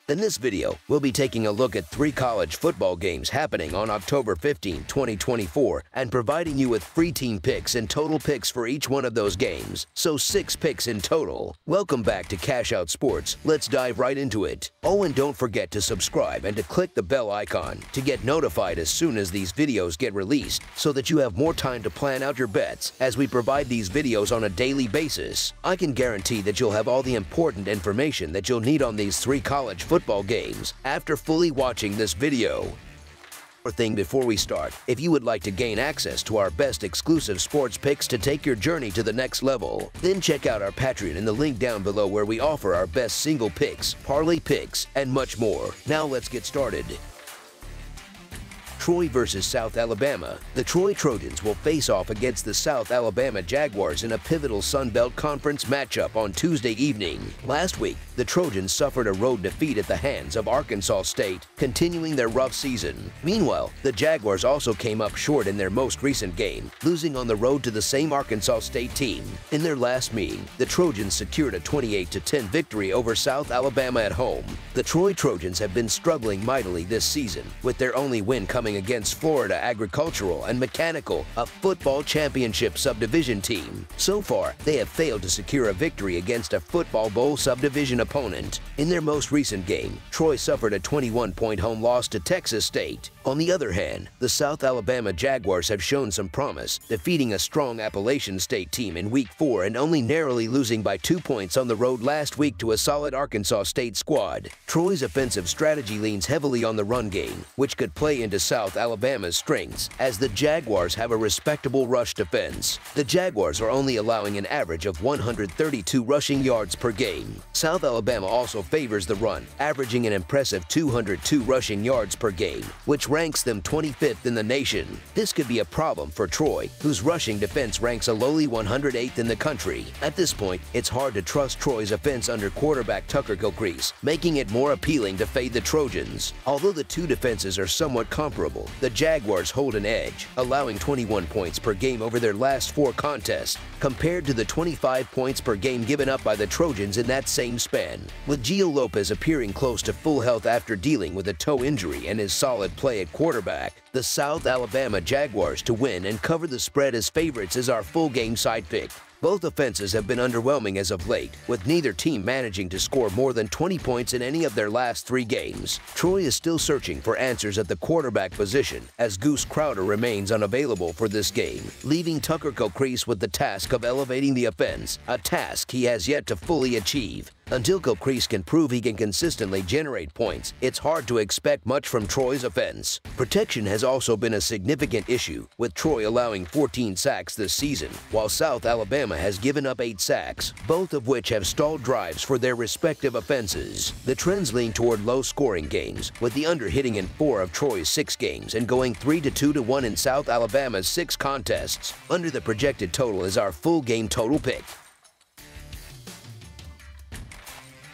In this video, we'll be taking a look at 3 college football games happening on October 15, 2024, and providing you with free team picks and total picks for each one of those games, so 6 picks in total. Welcome back to Cash Out Sports. Let's dive right into it. Oh, and don't forget to subscribe and to click the bell icon to get notified as soon as these videos get released, so that you have more time to plan out your bets as we provide these videos on a daily basis. I can guarantee that you'll have all the important information that you'll need on these 3 college football games after fully watching this video. Thing before we start, if you would like to gain access to our best exclusive sports picks to take your journey to the next level, then check out our Patreon in the link down below, where we offer our best single picks, parlay picks, and much more. Now let's get started. Troy versus South Alabama. The Troy Trojans will face off against the South Alabama Jaguars in a pivotal Sun Belt Conference matchup on Tuesday evening. Last week, the Trojans suffered a road defeat at the hands of Arkansas State, continuing their rough season. Meanwhile, the Jaguars also came up short in their most recent game, losing on the road to the same Arkansas State team. In their last meeting, the Trojans secured a 28-10 victory over South Alabama at home. The Troy Trojans have been struggling mightily this season, with their only win coming against Florida Agricultural and Mechanical, a football championship subdivision team. So far, they have failed to secure a victory against a football bowl subdivision opponent. In their most recent game, Troy suffered a 21-point home loss to Texas State. On the other hand, the South Alabama Jaguars have shown some promise, defeating a strong Appalachian State team in Week 4 and only narrowly losing by 2 points on the road last week to a solid Arkansas State squad. Troy's offensive strategy leans heavily on the run game, which could play into South Alabama's strengths, as the Jaguars have a respectable rush defense. The Jaguars are only allowing an average of 132 rushing yards per game. South Alabama also favors the run, averaging an impressive 202 rushing yards per game, which ranks them 25th in the nation. This could be a problem for Troy, whose rushing defense ranks a lowly 108th in the country. At this point, it's hard to trust Troy's offense under quarterback Tucker Gilchrist, making it more appealing to fade the Trojans. Although the two defenses are somewhat comparable, the Jaguars hold an edge, allowing 21 points per game over their last 4 contests, compared to the 25 points per game given up by the Trojans in that same span. With Gio Lopez appearing close to full health after dealing with a toe injury and his solid play at quarterback, the South Alabama Jaguars to win and cover the spread as favorites is our full game side pick. Both offenses have been underwhelming as of late, with neither team managing to score more than 20 points in any of their last 3 games. Troy is still searching for answers at the quarterback position, as Goose Crowder remains unavailable for this game, leaving Tucker Gilchrist with the task of elevating the offense, a task he has yet to fully achieve. Until Gilchrist can prove he can consistently generate points, it's hard to expect much from Troy's offense. Protection has also been a significant issue, with Troy allowing 14 sacks this season, while South Alabama has given up 8 sacks, both of which have stalled drives for their respective offenses. The trends lean toward low-scoring games, with the under hitting in 4 of Troy's 6 games and going 3-2-1 in South Alabama's 6 contests. Under the projected total is our full game total pick.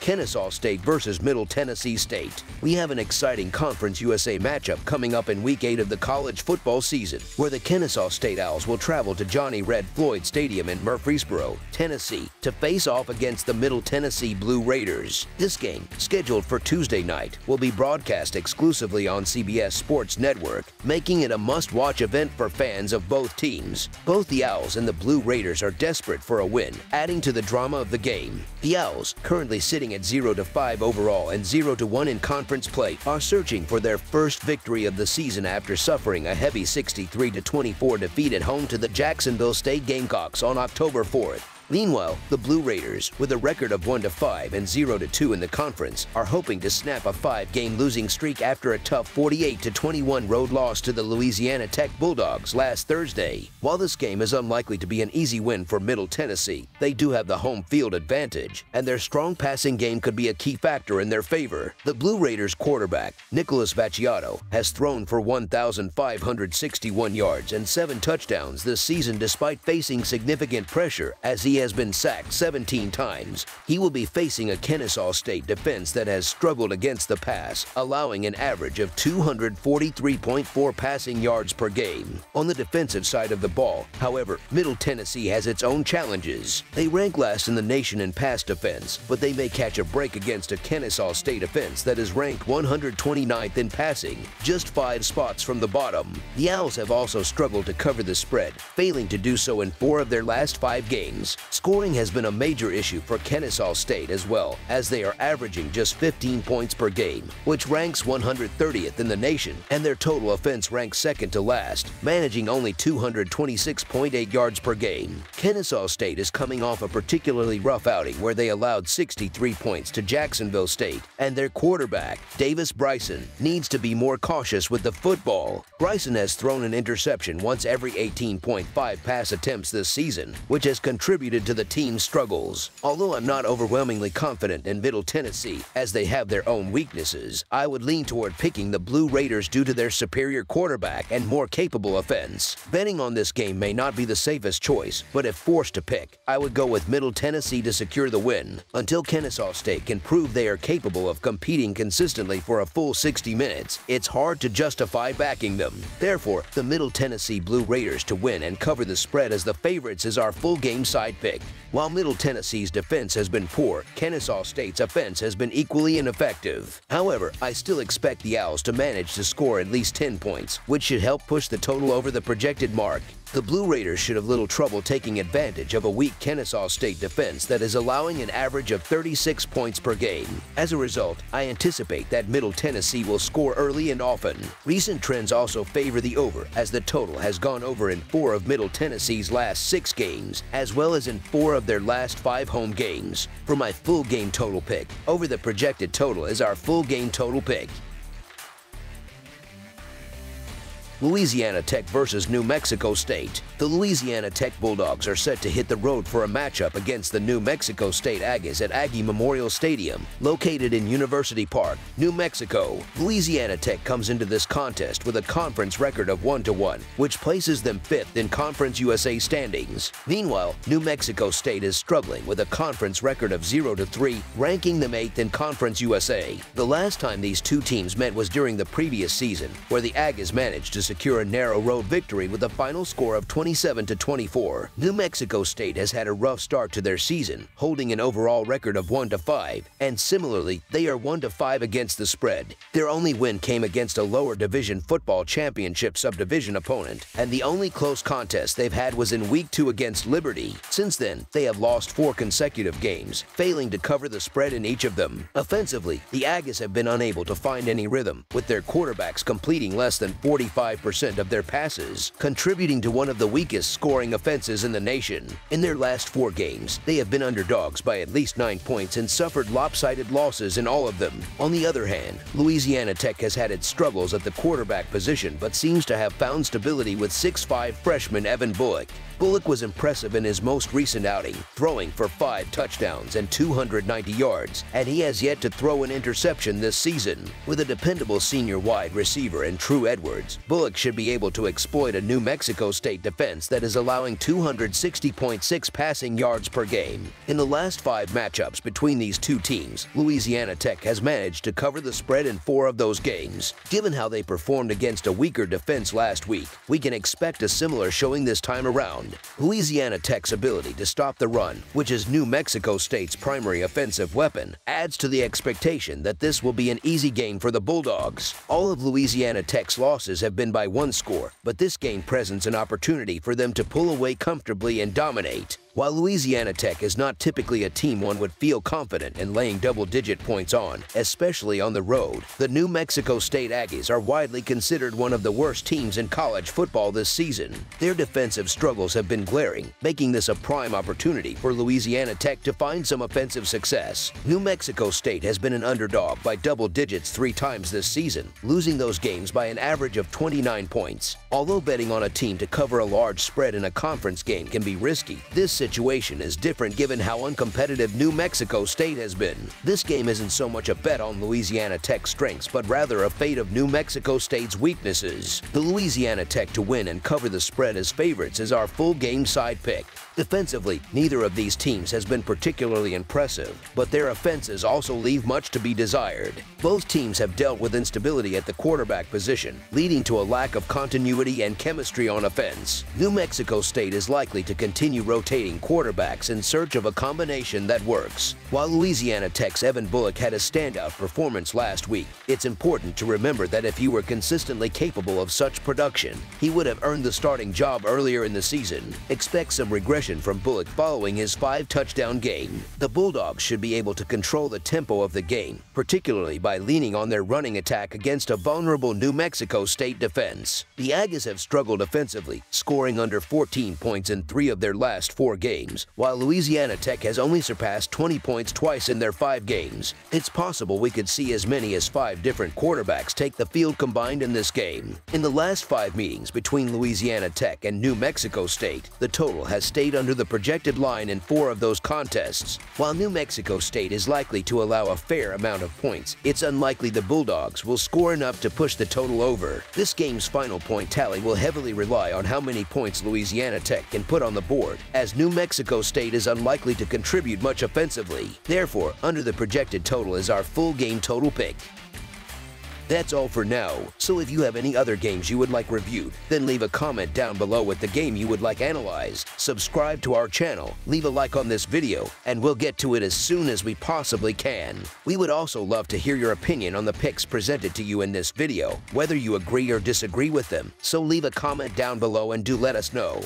Kennesaw State versus Middle Tennessee State. We have an exciting Conference USA matchup coming up in Week 8 of the college football season, where the Kennesaw State Owls will travel to Johnny Red Floyd Stadium in Murfreesboro, Tennessee, to face off against the Middle Tennessee Blue Raiders. This game, scheduled for Tuesday night, will be broadcast exclusively on CBS Sports Network, making it a must-watch event for fans of both teams. Both the Owls and the Blue Raiders are desperate for a win, adding to the drama of the game. The Owls, currently sitting at 0-5 overall and 0-1 in conference play, are searching for their first victory of the season after suffering a heavy 63-24 defeat at home to the Jacksonville State Gamecocks on October 4th. Meanwhile, the Blue Raiders, with a record of 1-5 and 0-2 in the conference, are hoping to snap a 5-game losing streak after a tough 48-21 road loss to the Louisiana Tech Bulldogs last Thursday. While this game is unlikely to be an easy win for Middle Tennessee, they do have the home field advantage, and their strong passing game could be a key factor in their favor. The Blue Raiders quarterback, Nicholas Vacciato, has thrown for 1,561 yards and 7 touchdowns this season despite facing significant pressure, as he has been sacked 17 times. He will be facing a Kennesaw State defense that has struggled against the pass, allowing an average of 243.4 passing yards per game. On the defensive side of the ball, however, Middle Tennessee has its own challenges. They rank last in the nation in pass defense, but they may catch a break against a Kennesaw State offense that is ranked 129th in passing, just 5 spots from the bottom. The Owls have also struggled to cover the spread, failing to do so in 4 of their last 5 games. Scoring has been a major issue for Kennesaw State as well, as they are averaging just 15 points per game, which ranks 130th in the nation, and their total offense ranks second to last, managing only 226.8 yards per game. Kennesaw State is coming off a particularly rough outing where they allowed 63 points to Jacksonville State, and their quarterback, Davis Bryson, needs to be more cautious with the football. Bryson has thrown an interception once every 18.5 pass attempts this season, which has contributed to the team's struggles. Although I'm not overwhelmingly confident in Middle Tennessee, as they have their own weaknesses, I would lean toward picking the Blue Raiders due to their superior quarterback and more capable offense. Betting on this game may not be the safest choice, but if forced to pick, I would go with Middle Tennessee to secure the win. Until Kennesaw State can prove they are capable of competing consistently for a full 60 minutes, it's hard to justify backing them. Therefore, the Middle Tennessee Blue Raiders to win and cover the spread as the favorites is our full game side pick. While Middle Tennessee's defense has been poor, Kennesaw State's offense has been equally ineffective. However, I still expect the Owls to manage to score at least 10 points, which should help push the total over the projected mark. The Blue Raiders should have little trouble taking advantage of a weak Kennesaw State defense that is allowing an average of 36 points per game. As a result, I anticipate that Middle Tennessee will score early and often. Recent trends also favor the over, as the total has gone over in 4 of Middle Tennessee's last 6 games, as well as in 4 of their last 5 home games. For my full game total pick, over the projected total is our full game total pick. Louisiana Tech versus New Mexico State. The Louisiana Tech Bulldogs are set to hit the road for a matchup against the New Mexico State Aggies at Aggie Memorial Stadium, located in University Park, New Mexico. Louisiana Tech comes into this contest with a conference record of 1-1, which places them 5th in Conference USA standings. Meanwhile, New Mexico State is struggling with a conference record of 0-3, ranking them 8th in Conference USA. The last time these two teams met was during the previous season, where the Aggies managed to secure a narrow road victory with a final score of 27-24. New Mexico State has had a rough start to their season, holding an overall record of 1-5, and similarly, they are 1-5 against the spread. Their only win came against a lower division football championship subdivision opponent, and the only close contest they've had was in Week 2 against Liberty. Since then, they have lost 4 consecutive games, failing to cover the spread in each of them. Offensively, the Aggies have been unable to find any rhythm, with their quarterbacks completing less than 45% of their passes, contributing to one of the weakest scoring offenses in the nation. In their last 4 games, they have been underdogs by at least 9 points and suffered lopsided losses in all of them. On the other hand, Louisiana Tech has had its struggles at the quarterback position but seems to have found stability with 6'5" freshman Evan Bullock. Bullock was impressive in his most recent outing, throwing for 5 touchdowns and 290 yards, and he has yet to throw an interception this season. With a dependable senior wide receiver in True Edwards, Bullock should be able to exploit a New Mexico State defense that is allowing 260.6 passing yards per game. In the last 5 matchups between these two teams, Louisiana Tech has managed to cover the spread in 4 of those games. Given how they performed against a weaker defense last week, we can expect a similar showing this time around. Louisiana Tech's ability to stop the run, which is New Mexico State's primary offensive weapon, adds to the expectation that this will be an easy game for the Bulldogs. All of Louisiana Tech's losses have been by 1 score, but this game presents an opportunity for them to pull away comfortably and dominate. While Louisiana Tech is not typically a team one would feel confident in laying double-digit points on, especially on the road, the New Mexico State Aggies are widely considered one of the worst teams in college football this season. Their defensive struggles have been glaring, making this a prime opportunity for Louisiana Tech to find some offensive success. New Mexico State has been an underdog by double digits 3 times this season, losing those games by an average of 29 points. Although betting on a team to cover a large spread in a conference game can be risky. This situation is different given how uncompetitive New Mexico State has been. This game isn't so much a bet on Louisiana Tech's strengths, but rather a fate of New Mexico State's weaknesses. The Louisiana Tech to win and cover the spread as favorites is our full game side pick. Defensively, neither of these teams has been particularly impressive, but their offenses also leave much to be desired. Both teams have dealt with instability at the quarterback position, leading to a lack of continuity and chemistry on offense. New Mexico State is likely to continue rotating quarterbacks in search of a combination that works. While Louisiana Tech's Evan Bullock had a standout performance last week, it's important to remember that if he were consistently capable of such production, he would have earned the starting job earlier in the season. Expect some regression from Bullock following his 5-touchdown game. The Bulldogs should be able to control the tempo of the game, particularly by leaning on their running attack against a vulnerable New Mexico State defense. The Aggies have struggled offensively, scoring under 14 points in 3 of their last 4 games, while Louisiana Tech has only surpassed 20 points twice in their 5 games. It's possible we could see as many as 5 different quarterbacks take the field combined in this game. In the last 5 meetings between Louisiana Tech and New Mexico State, the total has stayed under the projected line in 4 of those contests. While New Mexico State is likely to allow a fair amount of points, it's unlikely the Bulldogs will score enough to push the total over. This game's final point tally will heavily rely on how many points Louisiana Tech can put on the board, as New Mexico State is unlikely to contribute much offensively. Therefore, under the projected total is our full game total pick. That's all for now, so if you have any other games you would like reviewed, then leave a comment down below with the game you would like analyzed. Subscribe to our channel, leave a like on this video, and we'll get to it as soon as we possibly can. We would also love to hear your opinion on the picks presented to you in this video, whether you agree or disagree with them, so leave a comment down below and do let us know.